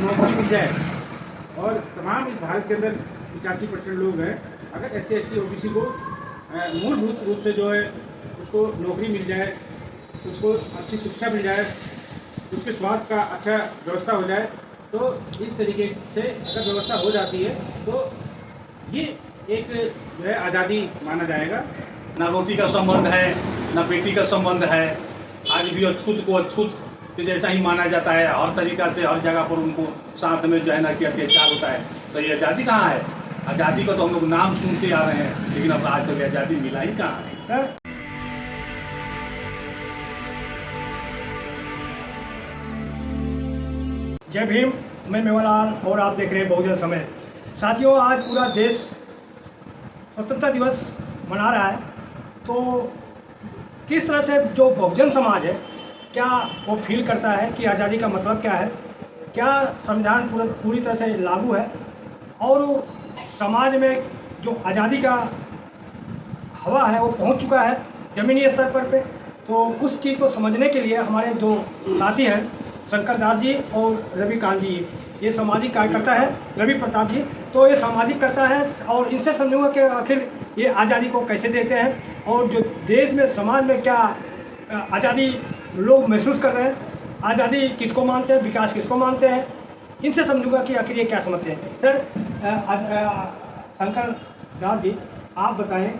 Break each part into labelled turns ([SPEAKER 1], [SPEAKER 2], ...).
[SPEAKER 1] नौकरी मिल जाए और तमाम इस भारत के अंदर 85% लोग हैं, अगर SC ST OBC को मूलभूत रूप से जो है उसको नौकरी मिल जाए, उसको अच्छी शिक्षा मिल जाए, उसके स्वास्थ्य का अच्छा व्यवस्था हो जाए, तो इस तरीके से अगर व्यवस्था हो जाती है तो ये एक जो है आज़ादी माना जाएगा।
[SPEAKER 2] ना रोटी का संबंध है, ना बेटी का संबंध है। आज भी अछूत को अछूत के जैसा ही माना जाता है। हर तरीक़ा से हर जगह पर उनको साथ में जो है ना कि अत्याचार होता है। तो ये आज़ादी कहाँ है? आज़ादी का तो हम लोग नाम सुनते आ रहे हैं, लेकिन अब आज तक आज़ादी मिला ही कहाँ है?
[SPEAKER 1] सर,
[SPEAKER 3] जय भीम, मैं मेवालाल और आप देख रहे हैं बहुजन समय। साथियों, आज पूरा देश स्वतंत्रता दिवस मना रहा है, तो किस तरह से जो बहुजन समाज है, क्या वो फील करता है कि आज़ादी का मतलब क्या है, क्या संविधान पूरी तरह से लागू है, और समाज में जो आज़ादी का हवा है वो पहुंच चुका है ज़मीनी स्तर पर। तो उस चीज़ को समझने के लिए हमारे दो साथी हैं, शंकर दास जी और रविकांत जी। ये सामाजिक कार्यकर्ता है, रवि प्रताप जी, तो ये सामाजिक करता है, और इनसे समझूंगा कि आखिर ये आज़ादी को कैसे देखते हैं और जो देश में समाज में क्या आज़ादी लोग महसूस कर रहे हैं, आज़ादी किसको मानते हैं, विकास किसको मानते हैं, इनसे समझूंगा कि आखिर ये क्या समझते हैं। सर, शंकर दास जी, आप बताएं,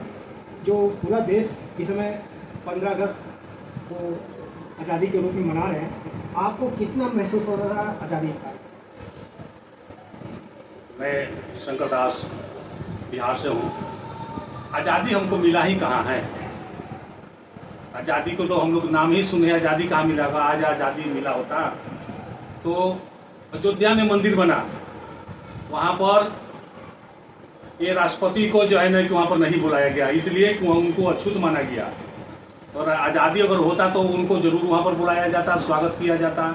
[SPEAKER 3] जो पूरा देश इस समय 15 अगस्त को आज़ादी के रूप में मना रहे हैं, आपको कितना महसूस हो रहा है आज़ादी का?
[SPEAKER 2] मैं शंकर दास बिहार से हूँ। आज़ादी हमको मिला ही कहाँ है? आज़ादी को तो हम लोग नाम ही सुने, आज़ादी कहाँ मिला? आज आज़ादी मिला होता तो अयोध्या में मंदिर बना, वहाँ पर ये राष्ट्रपति को जो है ना कि वहाँ पर नहीं बुलाया गया, इसलिए कि उनको अछूत माना गया। और आज़ादी अगर होता तो उनको जरूर वहाँ पर बुलाया जाता, स्वागत किया जाता।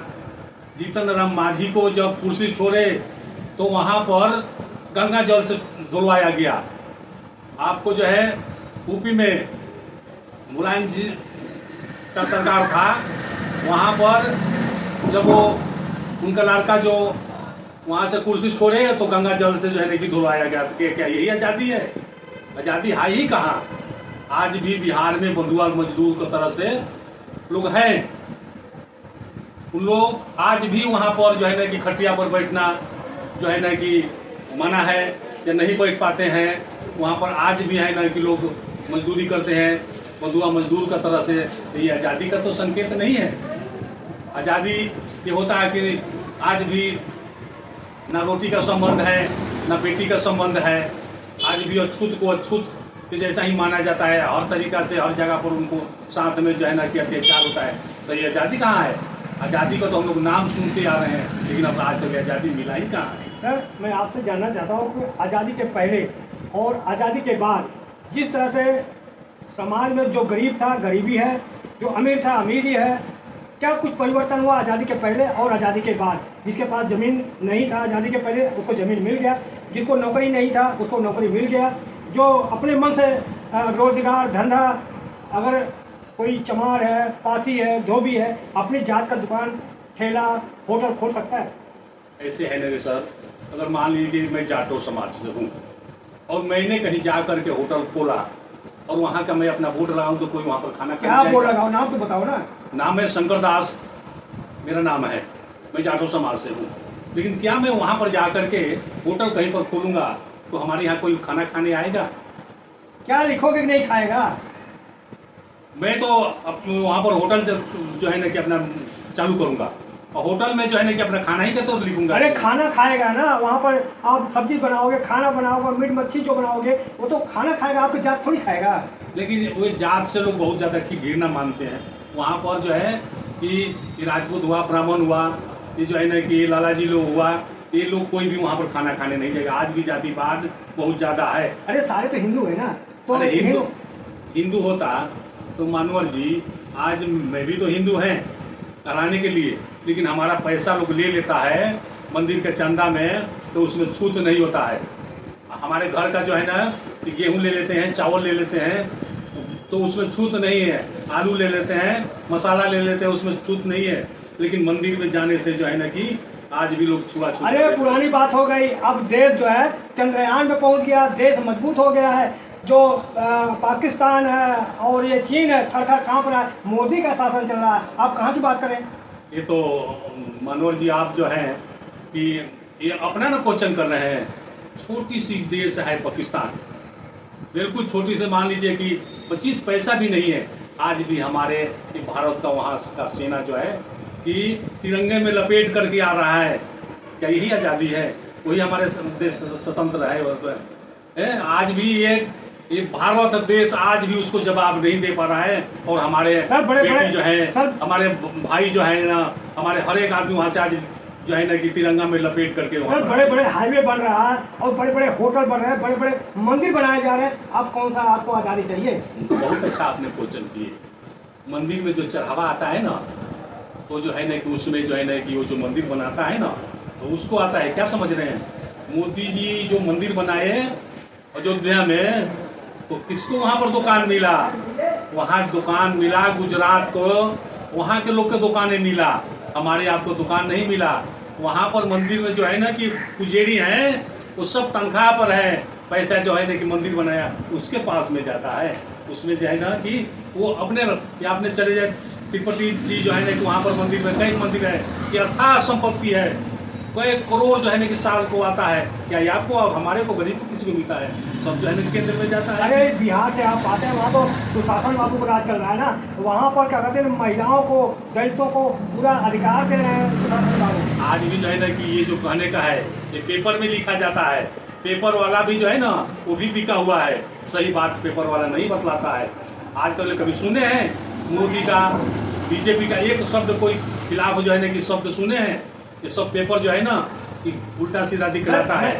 [SPEAKER 2] जीतन राम मांझी को जब कुर्सी छोड़े तो वहाँ पर गंगा जल से धुलवाया गया। आपको जो है यूपी में मुलायम जी का सरकार था, वहाँ पर जब वो उनका लड़का जो वहाँ से कुर्सी छोड़े तो गंगा जल से जो है कि धुलवाया गया। तो क्या यही आज़ादी है? आज़ादी है ही कहाँ? आज भी बिहार में बंधुआ मजदूर की तरह से लोग हैं। उन लोग आज भी वहाँ पर जो है ना कि खटिया पर बैठना जो है ना कि मना है या नहीं बैठ पाते हैं। वहाँ पर आज भी है ना कि लोग मजदूरी करते हैं बंधुआ मजदूर का तरह से। ये आज़ादी का तो संकेत नहीं है। आज़ादी ये होता है कि आज भी ना रोटी का संबंध है, ना बेटी का संबंध है। आज भी अछूत को अछूत के जैसा ही माना जाता है। हर तरीक़ा से हर जगह पर उनको साथ में जो है ना कि अत्याचार होता है। तो ये आज़ादी कहाँ है? आज़ादी का तो हम लोग नाम सुनते आ रहे हैं, लेकिन अब आज तक आज़ादी मिला ही कहाँ है?
[SPEAKER 3] सर, मैं आपसे जानना चाहता हूँ कि आज़ादी के पहले और आज़ादी के बाद जिस तरह से समाज में जो गरीब था गरीबी है, जो अमीर था अमीरी है, क्या कुछ परिवर्तन हुआ आज़ादी के पहले और आज़ादी के बाद? जिसके पास ज़मीन नहीं था आज़ादी के पहले, उसको ज़मीन मिल गया। जिसको नौकरी नहीं था उसको नौकरी मिल गया। जो अपने मन से रोजगार धंधा, अगर कोई चमार है, पासी है, धोबी है, अपनी जात का दुकान, ठेला, होटल खोल सकता है।
[SPEAKER 2] ऐसे है ना सर, अगर मान लीजिए मैं जाटो समाज से हूँ और मैंने कहीं जा करके होटल खोला और वहाँ का मैं अपना बोर्ड लगाऊँ तो कोई वहाँ पर खाना
[SPEAKER 3] क्या बोर्ड लगाओ? नाम तो बताओ ना।
[SPEAKER 2] नाम है शंकर दास, मेरा नाम है। मैं जाटो समाज से हूँ, लेकिन क्या मैं वहाँ पर जा करके होटल कहीं पर खोलूँगा तो हमारे यहाँ कोई खाना खाने आएगा?
[SPEAKER 3] क्या लिखोगे कि नहीं खाएगा?
[SPEAKER 2] मैं तो वहाँ पर होटल जो है ना कि अपना चालू करूँगा और होटल में जो है ना कि अपना खाना ही का तो लिखूंगा।
[SPEAKER 3] अरे खाना खाएगा ना, वहाँ पर आप सब्जी बनाओगे, खाना बनाओगे, मीट मच्छी जो बनाओगे वो तो खाना खाएगा, आपकी जात थोड़ी खाएगा।
[SPEAKER 2] लेकिन वो जात से लोग बहुत ज़्यादा घृणा मानते हैं। वहाँ पर जो है कि राजपूत हुआ, ब्राह्मण हुआ, ये जो है ना कि लालाजी लोग हुआ, ये लोग कोई भी वहाँ पर खाना खाने नहीं जाएगा। आज भी जातिवाद बहुत ज़्यादा है।
[SPEAKER 3] अरे सारे तो हिंदू है ना। तो
[SPEAKER 2] अरे हिंदू होता तो मानवर जी, आज मैं भी तो हिंदू हैं कराने के लिए, लेकिन हमारा पैसा लोग ले लेता है मंदिर के चंदा में, तो उसमें छूत नहीं होता है। हमारे घर का जो है ना कि गेहूँ ले लेते हैं, चावल ले लेते हैं, तो उसमें छूत नहीं है। आलू ले लेते हैं, मसाला ले लेते हैं, उसमें छूत नहीं है। लेकिन मंदिर में जाने से जो है ना कि आज भी लोग छुआछूत।
[SPEAKER 3] अरे पुरानी बात हो गई, अब देश जो है चंद्रयान में पहुंच गया, देश मजबूत हो गया है। जो पाकिस्तान है और ये चीन है थर थर कांप रहा है, मोदी का शासन चल रहा है, आप कहाँ की बात करें?
[SPEAKER 2] ये तो मनोहर जी आप जो हैं कि ये अपना ना क्वेश्चन कर रहे हैं। छोटी सी देश है पाकिस्तान, बिल्कुल छोटी से, मान लीजिए कि 25 पैसा भी नहीं है। आज भी हमारे भारत का वहाँ का सेना जो है कि तिरंगे में लपेट करके आ रहा है। क्या यही आज़ादी है? वही हमारे देश स्वतंत्र है? आज भी ये भारत देश आज भी उसको जवाब नहीं दे पा रहा है। और हमारे बेटी जो है, हमारे भाई जो है ना, हमारे हर एक आदमी वहाँ से आज जो है ना कि तिरंगा में लपेट करके
[SPEAKER 3] सर बड़े बड़े हाईवे बन रहा है और बड़े बड़े होटल बन रहे हैं, बड़े बड़े मंदिर बनाए जा रहे हैं। आप कौन सा, आपको आज़ादी चाहिए?
[SPEAKER 2] बहुत अच्छा आपने क्वेश्चन किए। मंदिर में जो चढ़ावा आता है ना, तो जो है ना कि उसमें जो है ना कि वो जो मंदिर बनाता है ना, तो उसको आता है। क्या समझ रहे हैं? मोदी जी जो मंदिर बनाए अयोध्या में, तो किसको वहाँ पर दुकान मिला? वहाँ दुकान मिला गुजरात को, वहाँ के लोग के दुकानें मिला, हमारे आपको दुकान नहीं मिला। वहाँ पर मंदिर में जो है ना कि पुजेरी हैं, वो सब तनख्वाह पर है। पैसा जो है ना कि मंदिर बनाया उसके पास में जाता है। उसमें जो है ना कि वो अपने, या आपने चले जाए तिरुपति जी जो है ना कि वहाँ पर मंदिर में कई मंदिर है कि अथाह संपत्ति है, कई करोड़ जो है ना कि साल को आता है। क्या ये आपको, हमारे को, गरीब को किसी को मिलता है? सब जो है ना केंद्र में जाता है।
[SPEAKER 3] अरे बिहार से आप आते हैं, वहाँ तो सुशासन बाबू का राज चल रहा है ना, वहाँ पर क्या कहते हैं, महिलाओं को, दलितों को पूरा अधिकार दे रहे हैं सुशासन बाबू।
[SPEAKER 2] आज भी जो है ना कि ये जो कहने का है, ये पेपर में लिखा जाता है। पेपर वाला भी जो है ना वो भी बिका हुआ है। सही बात पेपर वाला नहीं बतलाता है। आजकल कभी सुने हैं मोदी का, बीजेपी का एक शब्द कोई खिलाफ जो है ना कि शब्द सुने हैं? ये सब पेपर जो है ना कि उल्टा सीधा दिखलाता है।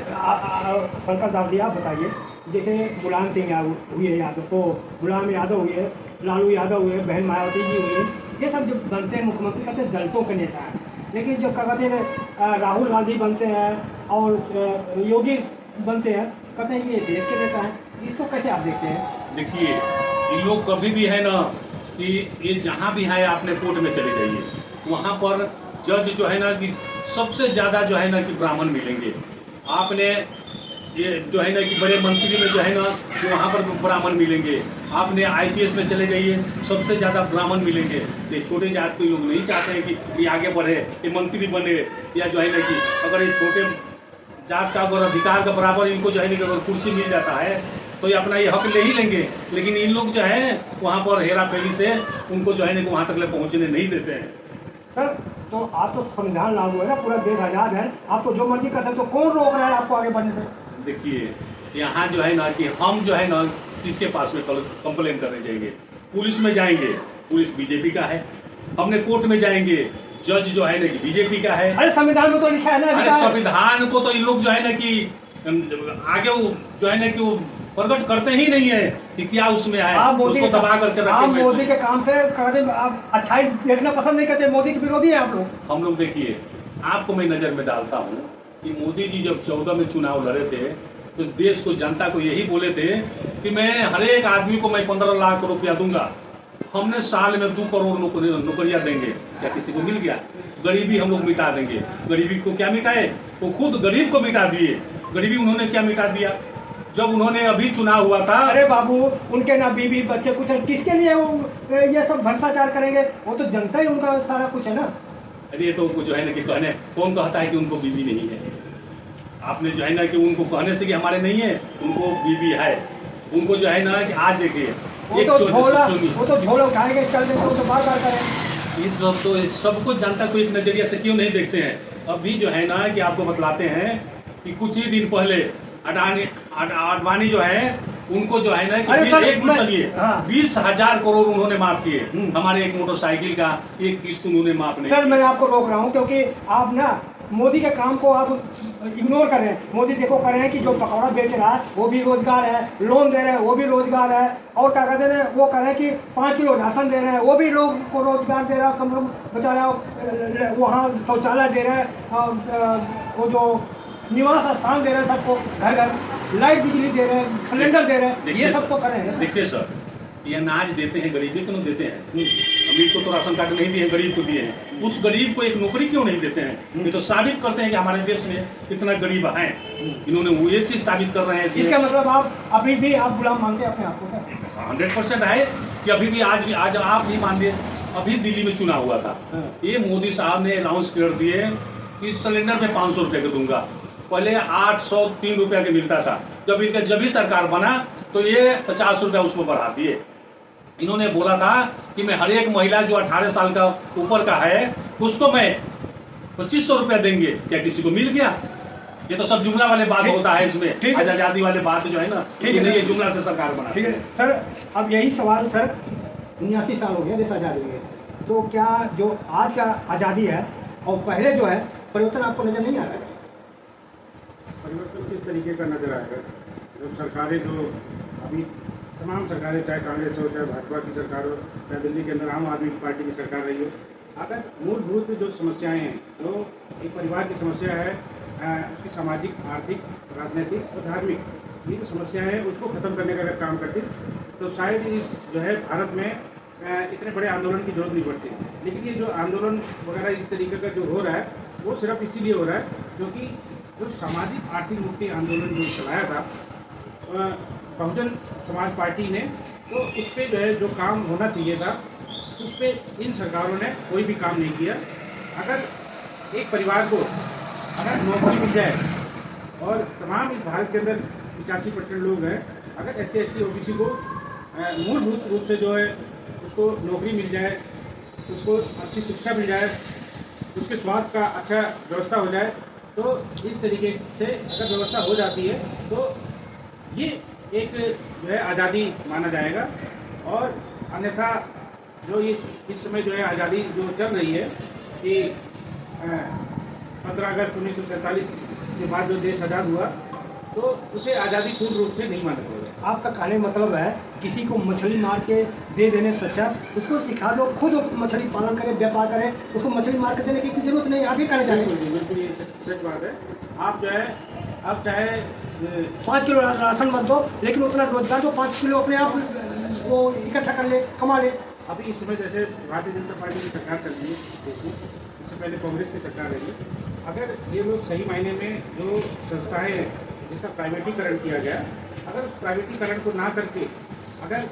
[SPEAKER 3] शंकर दास जी आप बताइए, जैसे मुलायम सिंह हुए यादव को, मुलायम यादव हुए, लालू यादव हुए, बहन मायावती जी हुए, ये सब जो बनते हैं मुख्यमंत्री कहते हैं दलितों के नेता हैं। लेकिन जब क्या कहते हैं राहुल गांधी बनते हैं और योगी बनते हैं, कहते हैं ये देश के नेता हैं। इसको कैसे आप देखते हैं?
[SPEAKER 2] देखिए, ये लोग कभी भी है ना कि ये जहाँ भी है आपने कोर्ट में चले जाइए, वहाँ पर जज जो है ना कि सबसे ज़्यादा जो है ना कि ब्राह्मण मिलेंगे। आपने ये जो है ना कि बड़े मंत्री में जो है ना कि वहाँ पर ब्राह्मण मिलेंगे। आपने आईपीएस में चले जाइए, सबसे ज़्यादा ब्राह्मण मिलेंगे। ये छोटे जात के लोग नहीं चाहते हैं कि ये आगे बढ़े, ये मंत्री बने, या जो है ना कि अगर ये छोटे जात का अगर अधिकार के बराबर इनको जो है ना कि अगर कुर्सी मिल जाता है तो ये अपना ये हक ले ही लेंगे। लेकिन इन लोग जो है वहाँ पर हेरा फेरी से उनको जो है ना कि वहाँ तक ले पहुँचने नहीं देते हैं।
[SPEAKER 3] सर तो आप तो संविधान लागू है ना, पूरा देश आज़ाद है, आप तो जो मर्जी कर सकते हो, कौन रोक रहा है आपको आगे बढ़ने से?
[SPEAKER 2] देखिए, यहाँ जो है ना कि हम जो है ना किसके पास में कंप्लेन करने जाएंगे? पुलिस में जाएंगे, पुलिस बीजेपी का है। हमने कोर्ट में जाएंगे, जज जो है ना कि बीजेपी का है।
[SPEAKER 3] अरे संविधान में तो लिखा है ना।
[SPEAKER 2] अरे संविधान को तो इन लोग जो है ना कि आगे वो जो है ना कि वो प्रकट करते ही नहीं है कि क्या उसमें है।
[SPEAKER 3] आप मोदी
[SPEAKER 2] उसको दबा करके रखे
[SPEAKER 3] आप
[SPEAKER 2] हुए हैं।
[SPEAKER 3] मोदी के काम से कहते आप अच्छाई देखना पसंद नहीं करते, मोदी के विरोधी है आप लोग।
[SPEAKER 2] हम लोग देखिए, आपको मैं नज़र में डालता हूँ कि मोदी जी जब 14 में चुनाव लड़े थे तो देश को, जनता को यही बोले थे कि मैं हर एक आदमी को मैं 15 लाख रुपया दूंगा। हमने साल में 2 करोड़ नौकरियां देंगे। क्या किसी को मिल गया? गरीबी हम लोग मिटा देंगे। गरीबी को क्या मिटाए? वो खुद गरीब को मिटा दिए। गरीबी उन्होंने क्या मिटा दिया? जब उन्होंने अभी चुनाव हुआ था,
[SPEAKER 3] अरे बाबू उनके ना बीवी बच्चे कुछ है, किसके लिए वो ये सब भ्रष्टाचार करेंगे? वो तो जनता ही उनका सारा कुछ है ना।
[SPEAKER 2] अरे ये तो जो है ना कि कहने, कौन कहता है कि उनको बीवी नहीं है? आपने जो है ना कि उनको कहने से कि हमारे नहीं है, उनको बीवी है। उनको जो है ना कि आज देखिए,
[SPEAKER 3] वो तो झोला उठाएंगे चल देंगे, वो तो बार बार करें।
[SPEAKER 2] ये सबको जनता को एक नजरिया से क्यों नहीं देखते हैं? अभी जो है ना कि आपको बतलाते हैं कि कुछ ही दिन पहले अडवाणी जो है उनको जो है ना कि एक मिनट चलिए, 20,000 करोड़ उन्होंने माफ किए। हमारे एक मोटरसाइकिल का एक किस्त उन्होंने माफ नहीं।
[SPEAKER 3] सर मैं आपको रोक रहा हूँ क्योंकि आप ना मोदी के काम को आप इग्नोर कर रहे हैं। मोदी देखो कर रहे हैं कि जो पकौड़ा बेच रहा है वो भी रोजगार है, लोन दे रहे हैं वो भी रोजगार है, और क्या कहते हैं वो कर रहे हैं कि 5 किलो राशन दे रहे हैं वो भी लोग को रोजगार दे रहा है, कम बचा रहा है, वहाँ शौचालय दे रहे हैं, वो जो निवास स्थान दे रहे हैं सबको, घर घर लाइट बिजली दे रहे हैं, सिलेंडर दे रहे हैं, ये सब तो कर रहे हैं।
[SPEAKER 2] देखिए सर, ये अनाज देते हैं गरीब क्यों देते हैं? अमीर को तो राशन कार्ड नहीं दिए, गरीब को दिए हैं। उस गरीब को एक नौकरी क्यों नहीं देते हैं? ये तो साबित करते हैं कि हमारे देश में कितना गरीब हैं। इन्होंने वो ये चीज़ साबित कर रहे हैं।
[SPEAKER 3] इसका मतलब आप अभी भी आप गुलाम मानते हैं अपने आप को?
[SPEAKER 2] 100% है कि अभी भी आज आप नहीं मान दिए। अभी दिल्ली में चुनाव हुआ था, ये मोदी साहब ने अनाउंस कर दिए कि सिलेंडर में 500 रुपये का दूंगा। पहले 803 रुपये का मिलता था। जब ही सरकार बना तो ये 50 रुपये उसको बढ़ा दिए। इन्होंने बोला था कि मैं हर एक महिला जो 18 साल का ऊपर का है उसको मैं 2500 रुपया देंगे। क्या किसी को मिल गया? ये तो सब जुमला वाले बात होता है इसमें, आज़ादी वाले बात जो है ना, ठीक है, ये जुमला से सरकार बना।
[SPEAKER 3] ठीक है सर, अब यही सवाल सर, 79 साल हो गया देश आज़ादी हुए, तो क्या जो आज का आज़ादी है और पहले जो है परिवर्तन आपको नज़र नहीं आ रहा है?
[SPEAKER 1] परिवर्तन किस तरीके का नज़र आएगा? जब सरकारें जो अभी तमाम सरकारें, चाहे कांग्रेस हो, चाहे भाजपा की सरकार हो, चाहे दिल्ली के अंदर आम आदमी पार्टी की सरकार रही हो, अगर मूलभूत जो समस्याएं हैं, जो एक परिवार की समस्या है, उसकी सामाजिक, आर्थिक, राजनीतिक और धार्मिक, ये जो समस्या है उसको ख़त्म करने का अगर काम करती तो शायद इस जो है भारत में इतने बड़े आंदोलन की जरूरत नहीं पड़ती। लेकिन ये जो आंदोलन वगैरह इस तरीके का जो हो रहा है वो सिर्फ इसीलिए हो रहा है क्योंकि जो सामाजिक आर्थिक मुक्ति आंदोलन जो चलाया था बहुजन समाज पार्टी ने, तो उस पर जो है जो काम होना चाहिए था उस पर इन सरकारों ने कोई भी काम नहीं किया। अगर एक परिवार को अगर नौकरी मिल जाए और तमाम इस भारत के अंदर 85% लोग हैं, अगर SC/ST OBC को मूलभूत रूप से जो है उसको नौकरी मिल जाए, उसको अच्छी शिक्षा मिल जाए, उसके स्वास्थ्य का अच्छा व्यवस्था हो जाए, तो इस तरीके से अगर व्यवस्था हो जाती है तो ये एक जो है आज़ादी माना जाएगा। और अन्यथा जो इस समय जो है आज़ादी जो चल रही है कि 15 अगस्त 1947 के बाद जो देश आज़ाद हुआ तो उसे आज़ादी पूर्ण रूप से नहीं माना जाएगा।
[SPEAKER 3] आपका कहने मतलब है किसी को मछली मार के दे देने से अच्छा उसको सिखा दो, खुद मछली पालन करे, व्यापार करे, उसको मछली मार के देने की जरूरत नहीं। आप ही कहना चाहेंगे?
[SPEAKER 1] बिल्कुल ये सच बात है। आप जो है आप चाहे
[SPEAKER 3] 5 किलो राशन मत दो, लेकिन उतना रोजगार दो, 5 किलो अपने आप वो इकट्ठा कर ले, कमा ले।
[SPEAKER 1] अभी इस समय जैसे भारतीय जनता पार्टी की सरकार चल रही है देश में, इससे पहले कांग्रेस की सरकार रही है, अगर ये लोग सही मायने में जो संस्थाएं हैं जिसका प्राइवेटीकरण किया गया, अगर उस प्राइवेटीकरण को ना करके अगर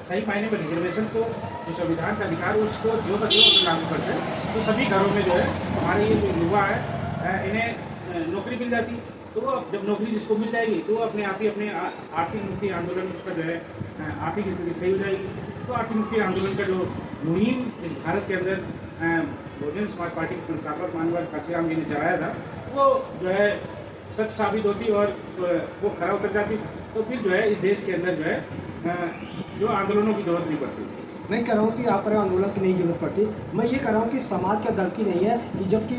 [SPEAKER 1] सही मायने में रिजर्वेशन को जो संविधान का अधिकार है उसको जो लागू करते हैं तो सभी घरों में जो है हमारे ये जो युवा है इन्हें नौकरी मिल जाती। तो वो जब नौकरी जिसको मिल जाएगी तो वो अपने आप ही अपने आर्थिक मुक्ति आंदोलन उसका जो है आर्थिक स्थिति सही हो जाएगी। तो आर्थिक मुक्ति आंदोलन का जो मुहिम इस भारत के अंदर बहुजन समाज पार्टी के संस्थापक माननीय काशीराम जी ने चलाया था वो जो है सच साबित होती और वो खरा उतर जाती, तो फिर जो है इस देश के अंदर जो है जो आंदोलनों की जरूरत नहीं पड़ती।
[SPEAKER 3] मैं कह रहा हूँ कि आप पर आंदोलन की नहीं जरूरत पड़ती। मैं ये कह रहा हूँ कि समाज का गलती नहीं है कि जबकि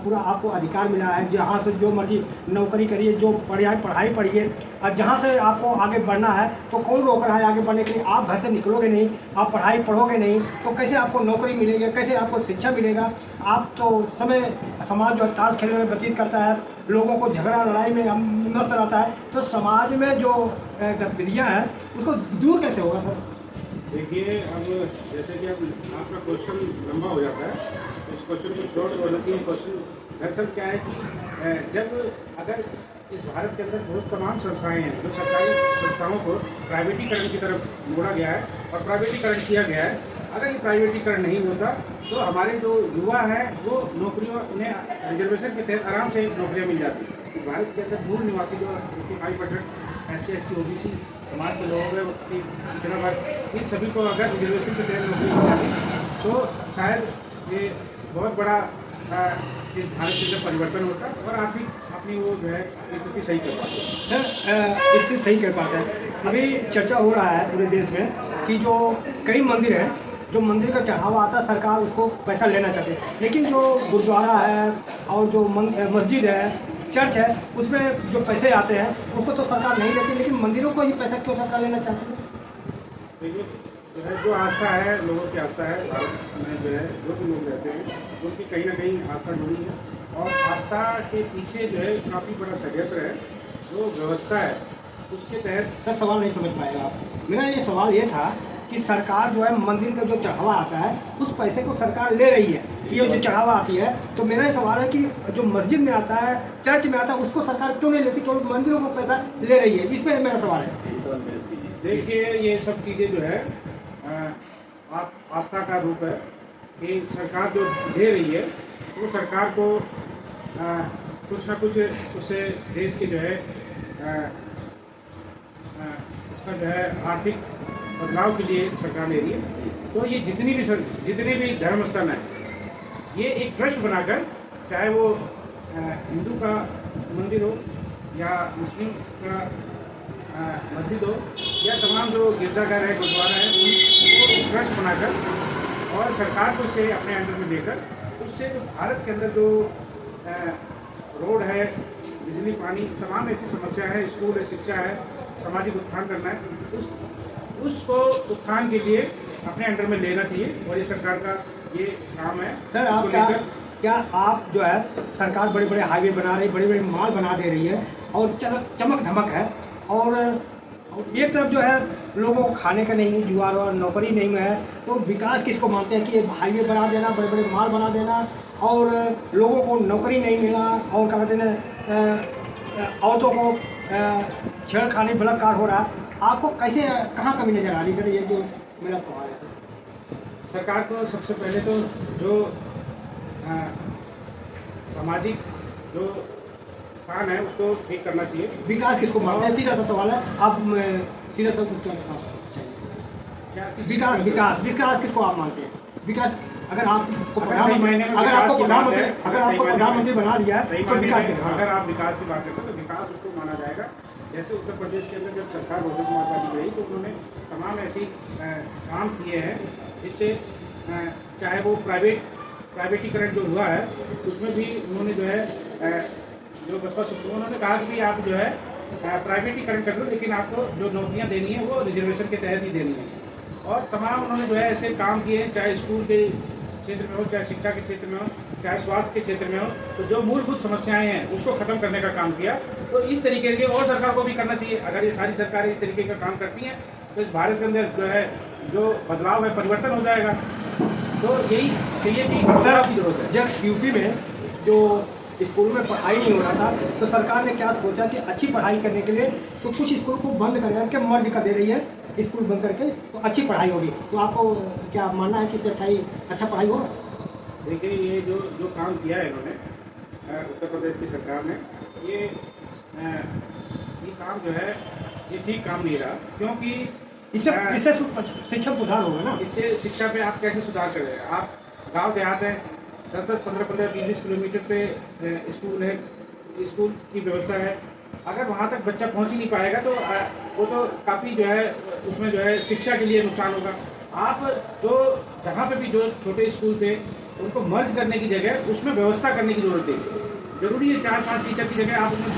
[SPEAKER 3] पूरा आपको अधिकार मिला है, जहाँ से जो मर्जी नौकरी करिए, जो पढ़ाई पढ़िए, और जहाँ से आपको आगे बढ़ना है तो कौन रोक रहा है आगे बढ़ने के लिए? आप घर से निकलोगे नहीं, आप पढ़ाई पढ़ोगे नहीं तो कैसे आपको नौकरी मिलेगी, कैसे आपको शिक्षा मिलेगा? आप तो समय समाज जो ताश खेलने में व्यतीत करता है, लोगों को झगड़ा लड़ाई में मस्त रहता है, तो समाज में जो गतिविधियाँ हैं उसको दूर कैसे होगा सर?
[SPEAKER 1] देखिए, अब जैसे कि अब आपका क्वेश्चन लंबा हो जाता है तो इस क्वेश्चन को छोड़ दो। लेकिन क्वेश्चन दरअसल क्या है कि जब अगर इस भारत के अंदर बहुत तमाम संस्थाएं हैं जो सरकारी संस्थाओं को प्राइवेटीकरण की तरफ मोड़ा गया है और प्राइवेटीकरण किया गया है, अगर ये प्राइवेटीकरण नहीं होता तो हमारे जो युवा हैं वो नौकरियों उन्हें रिजर्वेशन के तहत आराम से नौकरियाँ मिल जाती। भारत के अंदर मूल निवासी जो 55% SC/ST OBC समाज के लोगों में पिछड़ा वर्ग, इन सभी को अगर रिजर्वेशन के तहत नौकरी मिल जाती तो शायद ये बहुत बड़ा इस भारत के अंदर परिवर्तन होता और आर्थिक अपनी वो जो है स्थिति सही कर पाते।
[SPEAKER 3] सर स्थिति सही कर पाता है। अभी चर्चा हो रहा है पूरे देश में कि जो कई मंदिर हैं, जो मंदिर का चढ़ावा आता है सरकार उसको पैसा लेना चाहती है, लेकिन जो गुरुद्वारा है और जो मस्जिद है, चर्च है, उसमें जो पैसे आते हैं उसको तो सरकार नहीं लेती, लेकिन मंदिरों को ही पैसा क्यों सरकार लेना चाहती है?
[SPEAKER 1] देखिए, जो आस्था है, लोगों की आस्था है, भारत में जो है जो भी लोग रहते हैं उनकी कहीं ना कहीं आस्था जुड़ी है और आस्था के पीछे जो है काफ़ी बड़ा षड्यंत्र है, जो व्यवस्था है उसके तहत।
[SPEAKER 3] सर सवाल नहीं समझ पाएगा आप। मेरा ये सवाल ये था कि सरकार जो है मंदिर का जो चढ़ावा आता है उस पैसे को सरकार ले रही है, कि ये जो चढ़ावा आती है। तो मेरा ये सवाल है कि जो मस्जिद में आता है, चर्च में आता है, उसको सरकार क्यों नहीं लेती, क्यों मंदिरों को पैसा ले रही है? इस पर मेरा सवाल है।
[SPEAKER 1] देखिए, ये सब चीज़ें जो है आप आस्था का रूप है कि सरकार जो दे रही है वो सरकार को कुछ ना कुछ उससे देश के जो है उसका जो है आर्थिक बदलाव के लिए सरकार ले रही है। तो ये जितने भी धर्म स्थल हैं, ये एक ट्रस्ट बनाकर, चाहे वो हिंदू का मंदिर हो या मुस्लिम का मस्जिद हो या तमाम जो गिरजाघर है, गुरुद्वारा है, उनको एक ट्रस्ट बनाकर और सरकार को इसे अपने अंडर में लेकर उससे जो भारत के अंदर जो रोड है, बिजली, पानी, तमाम ऐसी समस्या है, स्कूल है, शिक्षा है, सामाजिक उत्थान करना है, उसको उत्थान के लिए अपने अंडर में लेना चाहिए और ये सरकार का ये काम है।
[SPEAKER 3] सर, आप क्या आप जो है सरकार बड़े बड़े हाईवे बना रही, बड़े बड़े माल बना दे रही है और चमक धमक है, और एक तरफ जो है लोगों को खाने का नहीं, जुगाड़ और नौकरी नहीं है, तो विकास किसको मानते हैं कि हाईवे बना देना, बड़े बड़े माल बना देना और लोगों को नौकरी नहीं मिला और क्या कहते हैं औरतों को छेड़खानी बलात्कार हो रहा है। आपको कैसे, कहाँ कमी नजर आ रही सर? ये जो मेरा सवाल है।
[SPEAKER 1] सरकार को सबसे पहले तो जो सामाजिक जो स्थान है उसको ठीक करना चाहिए।
[SPEAKER 3] विकास किसको मानते हैं? सीधा सा सवाल है, आप सीधा सा उत्तर
[SPEAKER 1] क्या
[SPEAKER 3] विकास किसको आप मानते हैं? विकास अगर आपको प्रधानमंत्री बना दिया है तो विकास,
[SPEAKER 1] अगर आप विकास की बात करते हैं तो विकास उसको माना जाएगा। जैसे उत्तर प्रदेश के अंदर जब सरकार बहुजन समाज पार्टी गई तो उन्होंने तमाम ऐसी काम किए हैं जिससे चाहे वो प्राइवेटीकरण जो हुआ है उसमें भी उन्होंने जो है जो बसपा सुप्रीमो, उन्होंने कहा कि आप जो है प्राइवेटीकरण कर लो, लेकिन आपको जो नौकरियां देनी है वो रिजर्वेशन के तहत ही देनी है। और तमाम उन्होंने जो है ऐसे काम किए हैं, चाहे स्कूल के क्षेत्र में हो, चाहे शिक्षा के क्षेत्र में हो, चाहे स्वास्थ्य के क्षेत्र में हो, तो जो मूलभूत समस्याएं हैं उसको ख़त्म करने का काम किया। तो इस तरीके से और सरकार को भी करना चाहिए। अगर ये सारी सरकारें इस तरीके का काम करती हैं तो इस भारत के अंदर जो है जो बदलाव है, परिवर्तन हो जाएगा। तो यही चाहिए कि बदलाव की जरूरत है।
[SPEAKER 3] जब यूपी में जो स्कूल में पढ़ाई नहीं हो रहा था तो सरकार ने क्या सोचा कि अच्छी पढ़ाई करने के लिए तो कुछ स्कूल को बंद करके मर्ज कर दे रही है, स्कूल बंद करके, तो अच्छी पढ़ाई होगी। तो आपको क्या मानना है कि इससे अच्छा पढ़ाई होगा?
[SPEAKER 1] देखिए, ये जो काम किया है इन्होंने उत्तर प्रदेश की सरकार ने, ये काम जो है ये ठीक काम नहीं रहा, क्योंकि
[SPEAKER 3] इससे शिक्षा सुधार होगा ना।
[SPEAKER 1] इससे शिक्षा पे आप कैसे सुधार कर रहे हैं? आप गांव देहात है, 10-10, 15-15, 20-20 किलोमीटर पे स्कूल है, स्कूल की व्यवस्था है। अगर वहाँ तक बच्चा पहुँच ही नहीं पाएगा तो वो तो काफ़ी जो है उसमें जो है शिक्षा के लिए नुकसान होगा। आप जो जहाँ पे भी जो छोटे स्कूल थे उनको मर्ज करने की जगह उसमें व्यवस्था करने की ज़रूरत है। ज़रूरी है 4-5 टीचर की जगह आप उसमें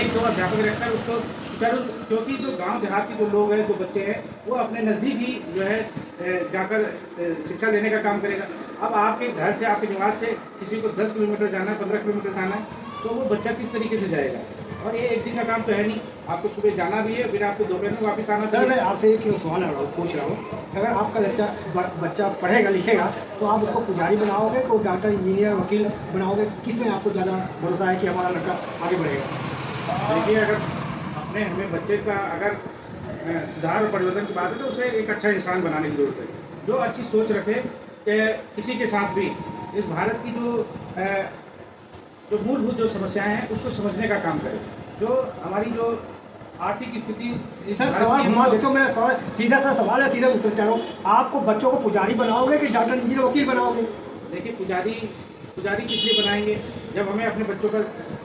[SPEAKER 1] 1-2 अध्यापक रखकर उसको सुचारू, क्योंकि जो गांव देहात के जो लोग हैं, जो बच्चे हैं, वो अपने नज़दीक ही जो है जाकर शिक्षा लेने का काम करेगा। अब आपके घर से, आपके निवास से किसी को 10 किलोमीटर जाना है, 15 किलोमीटर जाना है, तो वो बच्चा किस तरीके से जाएगा? और ये एक दिन का काम तो है नहीं, आपको सुबह जाना भी है, फिर आपको दोपहर में वापस आना चाहिए।
[SPEAKER 3] मैं आपसे एक सवाल पूछ रहा हूँ, अगर आपका बच्चा पढ़ेगा लिखेगा तो आप उसको पुजारी बनाओगे, तो डॉक्टर, इंजीनियर, वकील बनाओगे? किसमें आपको ज़्यादा भरोसा है कि हमारा लड़का आगे बढ़ेगा?
[SPEAKER 1] देखिए, अगर अपने हमें बच्चे का अगर सुधार और परिवर्तन की बात है तो उसे एक अच्छा इंसान बनाने की जरूरत है, जो अच्छी सोच रखे कि किसी के साथ भी इस भारत की जो मूलभूत जो समस्याएं हैं उसको समझने का काम करे। जो हमारी जो आर्थिक स्थिति,
[SPEAKER 3] सर सवाल घुमा देते हो, मेरा सवाल सीधा सा सवाल है, सीधा उत्तर चाहो। आपको बच्चों को पुजारी बनाओगे कि डॉक्टर, इंजीनियर, वकील बनाओगे?
[SPEAKER 1] देखिए, पुजारी किस लिए बनाएंगे? जब हमें अपने बच्चों का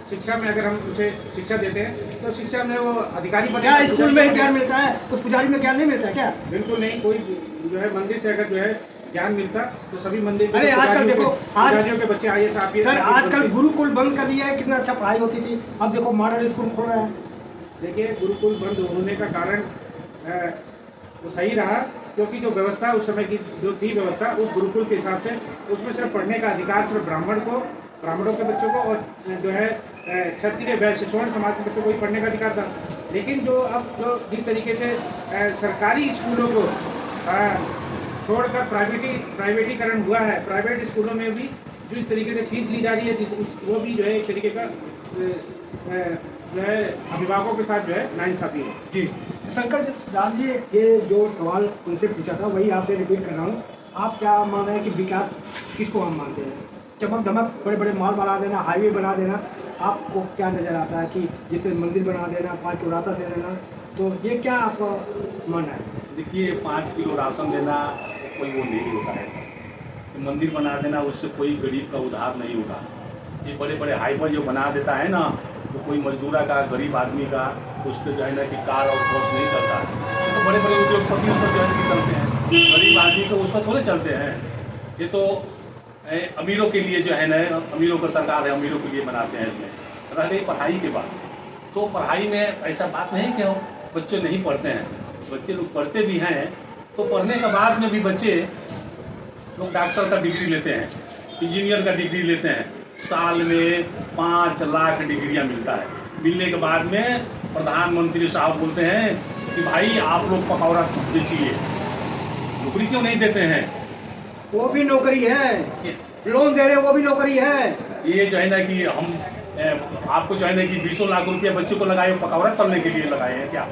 [SPEAKER 1] शिक्षा में, अगर हम उसे शिक्षा देते हैं तो शिक्षा में वो अधिकारी बने।
[SPEAKER 3] क्या स्कूल में ज्ञान मिलता है, उस पुजारी में ज्ञान नहीं मिलता है क्या?
[SPEAKER 1] बिल्कुल नहीं। कोई जो है मंदिर से अगर जो है ज्ञान मिलता तो सभी मंदिर,
[SPEAKER 3] अरे आजकल देखो,
[SPEAKER 1] पुजारियों के बच्चे IAS IPS।
[SPEAKER 3] सर आजकल गुरुकुल बंद कर दिया है, कितना अच्छा पढ़ाई होती थी, अब देखो मॉडल स्कूल खोल रहा है।
[SPEAKER 1] देखिए, गुरुकुल बंद होने का कारण वो सही रहा, क्योंकि जो व्यवस्था उस समय की जो थी व्यवस्था, उस गुरुकुल के हिसाब से उसमें सिर्फ पढ़ने का अधिकार सिर्फ ब्राह्मणों के बच्चों को और जो है क्षत्रिय, वैश्य, स्वर्ण समाज के बच्चों को ही पढ़ने का अधिकार था। लेकिन जो अब जो जिस तरीके से सरकारी स्कूलों को छोड़कर प्राइवेटीकरण हुआ है। प्राइवेट स्कूलों में भी जो इस तरीके से फीस ली जा रही है वो भी जो है एक तरीके का जो है अभिभावकों के साथ जो है नाइंसाफी है।
[SPEAKER 3] जी शंकर दास जी, ये जो सवाल उनसे पूछा था वही आपसे रिपीट कर रहा हूँ। आप क्या मान रहे हैं कि विकास किसको हम मानते हैं? चमक धमक बड़े बड़े मॉल बना देना, हाईवे बना देना, आपको क्या नज़र आता है कि जिससे मंदिर बना देना, 5 किलो राशन दे देना, तो ये क्या आपका मानना है?
[SPEAKER 2] देखिए 5 किलो राशन देना कोई वो नहीं होता है सर। कि मंदिर बना देना उससे कोई गरीब का उद्धार नहीं होगा। ये बड़े बड़े हाईवे जो बना देता है ना, तो कोई मजदूरा का, गरीब आदमी का उस पर जो है ना कि कार और बस नहीं चलता है। तो बड़े बड़े उद्योगपति उस पर जो है कि चलते हैं, गरीब आदमी को उस पर थोड़े चलते हैं। ये तो अमीरों के लिए जो है ना, अमीरों का सरकार है, अमीरों के लिए बनाते हैं। इसमें रह गई पढ़ाई के बाद, तो पढ़ाई में ऐसा बात नहीं कि बच्चे नहीं पढ़ते हैं, बच्चे लोग पढ़ते भी हैं। तो पढ़ने के बाद में भी बच्चे लोग डॉक्टर का डिग्री लेते हैं, इंजीनियर का डिग्री लेते हैं। साल में 5 लाख डिग्रियां मिलता है। मिलने के बाद में प्रधानमंत्री साहब बोलते हैं कि भाई आप लोग पकौड़ा बेचिए, नौकरी क्यों नहीं देते हैं?
[SPEAKER 3] वो भी नौकरी है, लोन दे रहे वो भी नौकरी है।
[SPEAKER 2] ये जो है ना कि हम आपको जो है ना कि 20 लाख रुपया बच्चों को लगाए पकौड़ा तलने के लिए लगाए हैं क्या?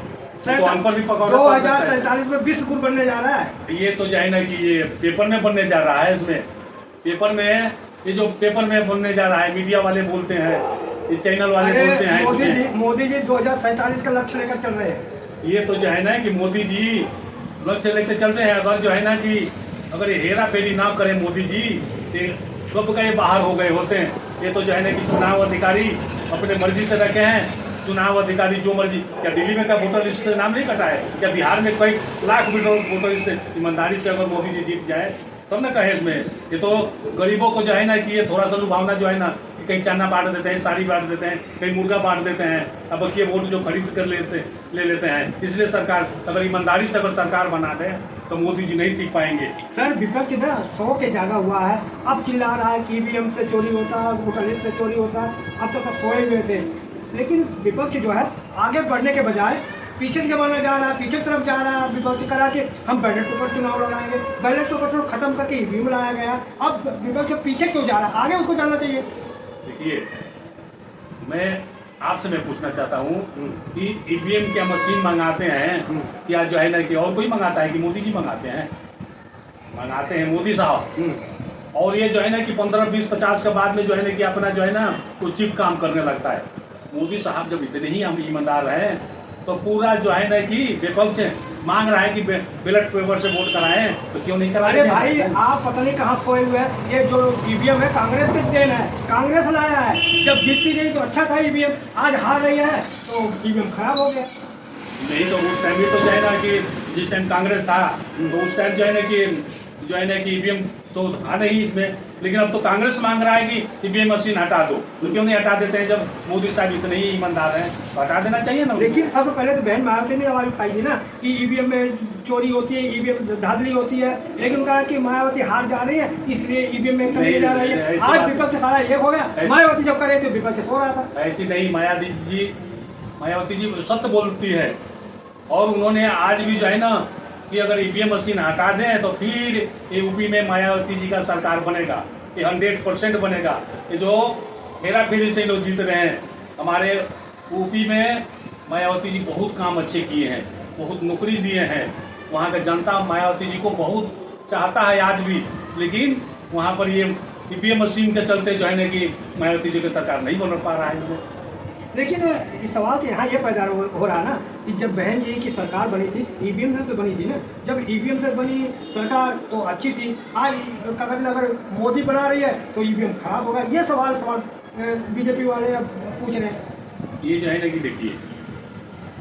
[SPEAKER 2] तो अनपढ़ भी पकौड़ा
[SPEAKER 3] 2047 में 20 गुण बनने जा रहा है।
[SPEAKER 2] ये तो जो है ना कि ये पेपर में बनने जा रहा है। इसमें पेपर में, ये जो पेपर में बनने जा रहा है, मीडिया वाले बोलते हैं, ये चैनल वाले बोलते हैं।
[SPEAKER 3] मोदी जी 2047 का लक्ष्य लेकर चल रहे हैं।
[SPEAKER 2] ये तो जो है ना कि मोदी जी लक्ष्य लेकर चलते हैं। अगर जो है ना कि अगर ये हेरा फेरी ना करें मोदी जी, तो कब गए बाहर हो गए होते हैं। ये तो जो है ना कि चुनाव अधिकारी अपने मर्जी से रखे हैं। चुनाव अधिकारी जो मर्जी, क्या दिल्ली में का वोटर लिस्ट से नाम नहीं कटा है? क्या बिहार में कई लाख वोटर लिस्ट से ईमानदारी से अगर मोदी जी जीत जाए तब ना कहे इसमें। ये तो गरीबों को जो है ना कि ये थोड़ा सा लुभावना जो है ना कि कहीं चाना बांट देते हैं, साड़ी बांट देते हैं, कहीं मुर्गा बांट देते हैं। अब ये वोट जो खरीद कर ले लेते हैं। इसलिए सरकार अगर ईमानदारी से अगर सरकार बना दे तो मोदी जी नहीं टिक पाएंगे।
[SPEAKER 3] सर विपक्ष ना 100 के जागा हुआ है, अब चिल्ला रहा है कि ईवीएम से चोरी होता है, वोटर लिस्ट से चोरी होता है। अब तो सोए हुए थे, लेकिन विपक्ष जो है आगे बढ़ने के बजाय पीछे की जमाना जा रहा है, पीछे तरफ जा रहा है। विपक्ष करा के हम बैलेट पेपर चुनाव लड़ाएंगे, बैलेट पेपर खत्म करके ईवीएम लाया गया। अब विपक्ष पीछे क्यों जा रहा है? आगे उसको जाना चाहिए।
[SPEAKER 2] देखिए मैं आपसे मैं पूछना चाहता हूँ कि ईवीएम क्या मशीन मंगाते हैं क्या जो है ना कि और कोई मंगाता है कि मोदी जी मंगाते हैं? मंगाते हैं मोदी साहब। और ये जो है ना कि 15, 20, 50 के बाद में जो है ना कि अपना जो है ना वो चिप काम करने लगता है। मोदी साहब जब इतने ही हम ईमानदार हैं तो पूरा जो है ना कि विपक्ष मांग रहा है कि बैलेट पेपर से वोट कराएं, तो क्यों नहीं करा?
[SPEAKER 3] अरे भाई आप पता नहीं कहाँ सोए हुए हैं। ये जो ईवीएम है कांग्रेस के देन है, कांग्रेस लाया है। जब जीतती रही तो अच्छा था ईवीएम, आज हार रही है तो ईवीएम खराब हो गया।
[SPEAKER 2] नहीं तो उस टाइम भी तो जो है ना कि जिस टाइम कांग्रेस था तो उस टाइम जो है ना कि ईवीएम तो था नहीं इसमें। लेकिन अब तो कांग्रेस मांग रहा है कि ईवीएम मशीन हटा दो, तो क्यों नहीं हटा देते हैं? जब मोदी साहब इतने ही ईमानदार हैं तो हटा देना चाहिए ना।
[SPEAKER 3] लेकिन सबसे पहले तो बहन मायावती ने आवाज उठाई थी ना कि ईवीएम में चोरी होती है, ईवीएम धांधली होती है। लेकिन कहा कि मायावती हार जा रही है इसलिए ईवीएम में कमी जा रही है। आज विपक्ष सारा एक हो गया। मायावती जब करे तो विपक्ष सो रहा था।
[SPEAKER 2] ऐसी नहीं, मायावती जी सत्य बोलती है। और उन्होंने आज भी जो है ना कि अगर ईवीएम मशीन हटा दें तो फिर यूपी में मायावती जी का सरकार बनेगा। ये 100% बनेगा। ये जो हेरा फेरी से लोग जीत रहे हैं, हमारे यूपी में मायावती जी बहुत काम अच्छे किए हैं, बहुत नौकरी दिए हैं। वहाँ का जनता मायावती जी को बहुत चाहता है आज भी। लेकिन वहाँ पर ये ईवीएम मशीन के चलते जो है ना कि मायावती जी की सरकार नहीं बन पा रहा है।
[SPEAKER 3] लेकिन इस सवाल तो यहाँ ये पैदा हो रहा है ना कि जब बहन जी की सरकार बनी थी ईवीएम से तो बनी थी ना। जब ईवीएम से बनी सरकार तो अच्छी थी। आज क्या कहते हैं अगर मोदी बना रही है तो ईवीएम खराब होगा। ये सवाल बीजेपी वाले अब पूछ रहे हैं।
[SPEAKER 2] ये जो है ना कि देखिए,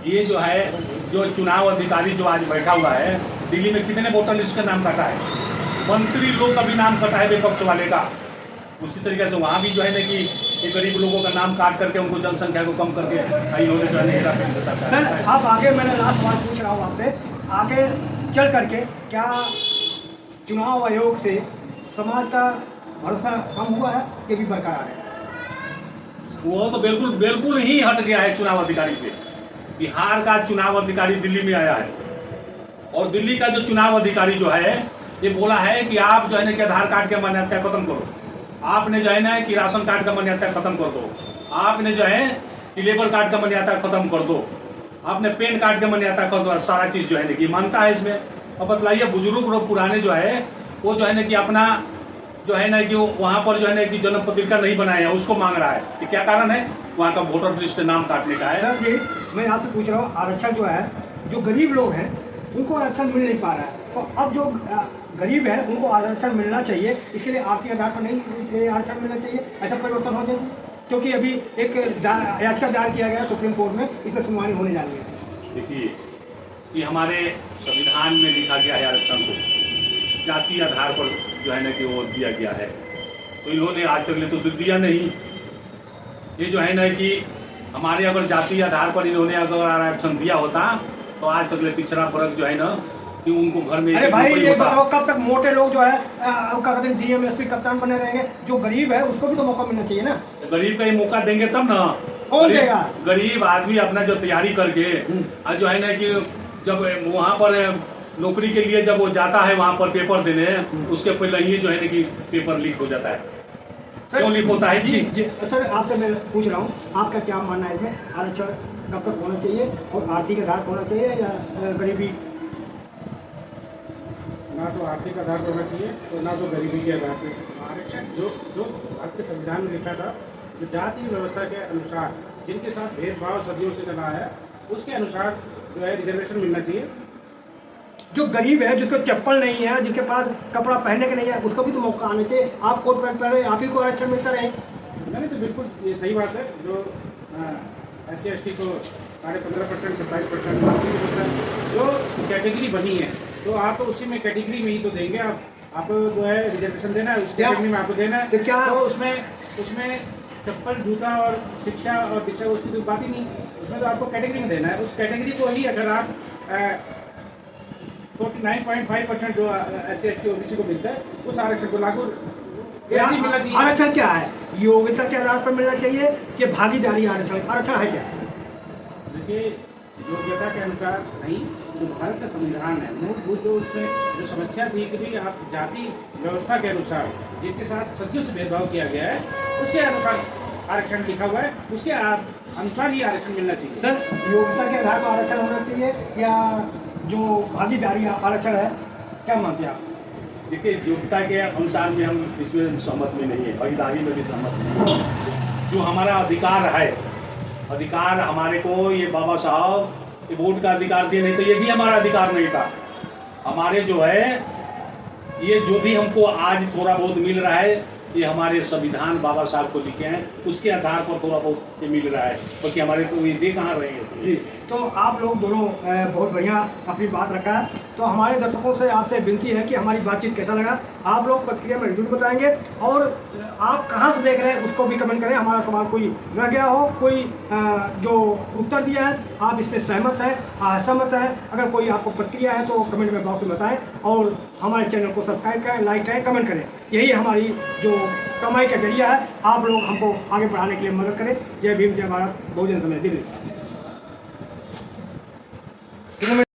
[SPEAKER 2] ये जो है जो चुनाव अधिकारी जो आज बैठा हुआ है दिल्ली में, कितने वोटर लिस्ट का नाम कटा है? मंत्री लोग का भी नाम कटा है विपक्ष वाले का। उसी तरीके से वहाँ भी जो है ना कि ये गरीब लोगों का नाम काट करके उनको जनसंख्या को कम करके इन्होंने जो है हेरा फेरी करता है।
[SPEAKER 3] सर आप आगे, मैंने लास्ट बात पूछ रहा हूँ आपसे, आगे चल करके क्या चुनाव आयोग से समाज का भरोसा कम हुआ है कि भी बरकरार है?
[SPEAKER 2] वो तो बिल्कुल ही हट गया है चुनाव अधिकारी से। बिहार का चुनाव अधिकारी दिल्ली में आया है और दिल्ली का जो चुनाव अधिकारी जो है ये बोला है कि आप जो है ना कि आधार कार्ड की मान्यता खत्म करो, आपने जो है ना कि राशन कार्ड का मान्यता खत्म कर दो, आपने जो है कि लेबर कार्ड का मान्यता खत्म कर दो, आपने पैन कार्ड का मान्यता कर दो, सारा चीज़ जो है ना कि मानता है इसमें। अब बतलाइए बुजुर्ग लोग पुराने जो है वो जो है ना कि अपना जो है ना कि वहाँ पर जो है ना कि जन्म पत्रिका नहीं बनाया है, उसको मांग रहा है कि क्या कारण है, वहाँ का वोटर लिस्ट नाम काटने का है।
[SPEAKER 3] सर जी, मैं आपसे पूछ रहा हूँ, आरक्षण जो है, जो गरीब लोग हैं उनको आरक्षण मिल नहीं पा रहा है, तो अब जो गरीब है उनको आरक्षण मिलना चाहिए, इसके लिए आर्थिक आधार पर नहीं आरक्षण मिलना चाहिए, ऐसा परिवर्तन हो जाएगा? क्योंकि अभी एक याचिका दायर किया गया सुप्रीम कोर्ट में, इसमें सुनवाई होने जा रही है।
[SPEAKER 2] देखिए, ये हमारे संविधान में लिखा गया है आरक्षण को जाति आधार पर जो है ना कि वो दिया गया है, तो इन्होंने आज तक ले तो दिया नहीं। ये जो है ना कि हमारे अगर जाति आधार पर इन्होंने अगर आरक्षण दिया होता तो आज तक ले पिछड़ा वर्ग जो है ना कि उनको घर में
[SPEAKER 3] अरे भाई ये बताओ कब तक मोटे लोग जो है क्या कहते हैं डीएम एसपी कप्तान बने रहेंगे, जो गरीब है उसको भी तो मौका मिलना चाहिए ना।
[SPEAKER 2] गरीब का ही मौका देंगे तब ना,
[SPEAKER 3] कौन देगा?
[SPEAKER 2] गरीब आदमी अपना जो तैयारी करके आज जो है ना कि जब वहाँ पर नौकरी के लिए जब वो जाता है वहाँ पर पेपर देने, उसके पहले ही जो है ना कि पेपर लीक हो जाता है। क्यों लीक होता है जी?
[SPEAKER 3] जी सर, आपसे मैं पूछ रहा हूँ, आपका क्या मानना है इसमें, आरक्षण कब तक होना चाहिए और आर्थिक आधार पर होना चाहिए या गरीबी?
[SPEAKER 1] ना तो आर्थिक आधार पर होना चाहिए और ना तो गरीबी के आधार पर। आरक्षण जो भारत के संविधान में लिखा था, जो जाति व्यवस्था के अनुसार जिनके साथ भेदभाव सदियों से चला है, उसके अनुसार जो है रिजर्वेशन मिलना चाहिए।
[SPEAKER 3] जो गरीब है, जिसको चप्पल नहीं है, जिसके पास कपड़ा पहनने के नहीं है, उसको भी तो मौका आना चाहिए। आप कोट पैंट पहने, आप ही को आरक्षण मिलता रहे।
[SPEAKER 1] नहीं तो बिल्कुल ये सही बात है। जो SC/ST को 15.5%, 27%, जो कैटेगरी बनी है तो आप तो उसी में कैटेगरी में ही तो देंगे। आप जो है रिजर्वेशन देना है, उस कैटेगरी में आपको देना है,
[SPEAKER 3] तो क्या
[SPEAKER 1] तो उसमें चप्पल, जूता और शिक्षा और दीक्षा उसकी तो बात ही नहीं, उसमें तो आपको कैटेगरी में देना है। उस कैटेगरी को ही अगर आप 49.5% जो SC/ST OBC को मिलता है उस आरक्षण को लागू ऐसे मिलना चाहिए।
[SPEAKER 3] आरक्षण क्या है? योग्यता के आधार पर मिलना चाहिए कि भागीदारी आरक्षण? आरक्षण है क्या?
[SPEAKER 1] देखिए, योग्यता के अनुसार नहीं, जो भारत का संविधान है मूलभूत जो उसमें जो समस्या थी कि भाई आप जाति व्यवस्था के अनुसार जिनके साथ सदियों से भेदभाव किया गया है उसके अनुसार आरक्षण लिखा हुआ है, उसके अनुसार ही आरक्षण मिलना चाहिए।
[SPEAKER 3] सर, योग्यता के आधार पर आरक्षण होना चाहिए या जो भागीदारी आरक्षण है, क्या मानते हैं आप?
[SPEAKER 2] देखिए, योग्यता के अनुसार में हम इसमें सहमत में नहीं है, भागीदारी में भी सहमत नहीं है। जो हमारा अधिकार है, अधिकार हमारे को ये बाबा साहब ये वोट का अधिकार दिए, नहीं तो ये भी हमारा अधिकार नहीं था। हमारे जो है ये जो भी हमको आज थोड़ा बहुत मिल रहा है ये हमारे संविधान बाबा साहब को लिखे हैं, उसके आधार पर थोड़ा बहुत ये मिल रहा है, क्योंकि हमारे को ये दे कहाँ रहे हैं।
[SPEAKER 3] जी, तो आप लोग दोनों बहुत बढ़िया अपनी बात रखा है। तो हमारे दर्शकों से आपसे विनती है कि हमारी बातचीत कैसा लगा, आप लोग प्रतिक्रिया में जरूर बताएंगे, और आप कहाँ से देख रहे हैं उसको भी कमेंट करें। हमारा सवाल कोई रह गया हो, कोई जो उत्तर दिया है आप इस पर सहमत है, असहमत है, अगर कोई आपको प्रतिक्रिया है तो कमेंट में बॉक्स में बताएं, और हमारे चैनल को सब्सक्राइब करें, लाइक करें, कमेंट करें। यही हमारी जो कमाई का जरिया है, आप लोग हमको आगे बढ़ाने के लिए मदद करें। जय भीम, जय भारत, बहुजन समाज, दिल्ली।